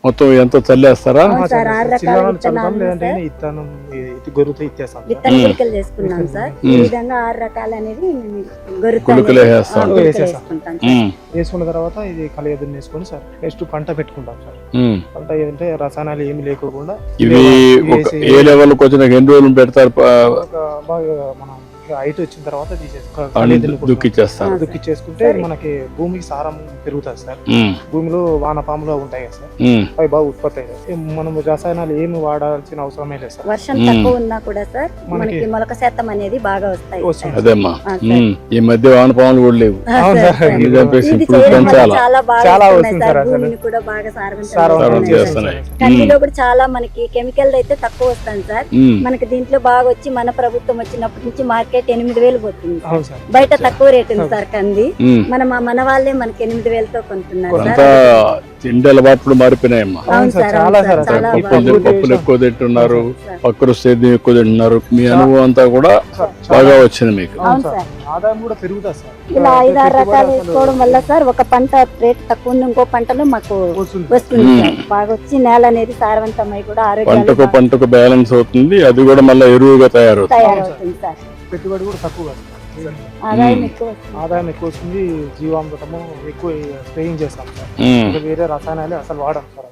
మొత్తం ఎంత చల్లేస్తారా? అవును సార్, 6 రకాల విత్తనాలు లేదంటే ఇత్తనం గొర్రెతో ఇచ్చేస్తాం సార్. విత్తన గుళికలు చేసుకున్నాం సార్. ఈ విధంగా 6 రకాలు అనేది గుళికలు వేస్తాం. వేసుకుంటాం. వేసుకున్న తర్వాత ఇది కలియదుని వేసుకొని సార్ నెక్స్ట్ పంట పెట్టుకుంటాం సార్. పంట ఏంటంటే రసాయనాలు ఏమి లేకోకుండా ఇవి ఏ లెవెల్కి వచ్చిన ఎన్ని రోజులు పెడతారు? బాగా మనం హైట్ వచ్చిన తర్వాత దుక్కిచ్చేసుకుంటే మనకి భూమికి సారం పెరుగుతుంది సార్. భూమిలో వానపాములు ఉంటాయి కదా సార్, అవి బాగా ఉత్పత్తి అవుతాయి. మనం రసాయనాలు ఏమి వాడాల్సిన అవసరమే లేదు సార్. వర్షం తక్కువ ఉన్నా కూడా సార్ మనకి మొలక శాతం అనేది బాగా వస్తాయి. అదేమ్మా, ఈ మధ్య వానపాములు కూడా లేవు. చాలా వస్తుంది సార్. భూమిని కూడా బాగా సారవంతం చేస్తున్నాయి. కందిలో కూడా చాలా మనకి కెమికల్ అయితే తక్కువ వస్తుంది సార్. మనకి దీంట్లో బాగా వచ్చి మన ప్రభుత్వం వచ్చినప్పటి నుంచి మార్కెట్ 8,000 పోతుంది. బయట తక్కువ రేట్ ఉంది సార్ కంది. మన వాళ్ళే మనకి 8,000తో కొంటున్నారు సార్. తిండి అలవాట్లు మారిపోయినాయమ్మా. పప్పులు ఎక్కువ తింటున్నారు, పక్కన సేద్యం ఎక్కువ తింటున్నారు. మీ అనుభవం అంతా కూడా బాగా వచ్చింది మీకు. ఆదాయం కూడా పెరుగుతుంది సార్. ఇలా 5-6 రకాలు వేసుకోవడం వల్ల సార్ ఒక పంట రేట్ తక్కువ ఉంది, ఇంకో పంటలో మాకు వస్తుంది సార్. బాగా వచ్చి నేల అనేది సారవంతమై కూడా ఆరోగ్యం పంటకు బ్యాలెన్స్ అవుతుంది. అది కూడా మళ్ళీ ఎరువుగా తయారవుతుంది సార్. పెట్టుబడి కూడా తక్కువ, ఆదాయం ఎక్కువ వస్తుంది. జీవామృతము ఎక్కువ స్ప్రేయింగ్ చేస్తాం సార్. వేరే రసాయనాలు అసలు వాడం సార్.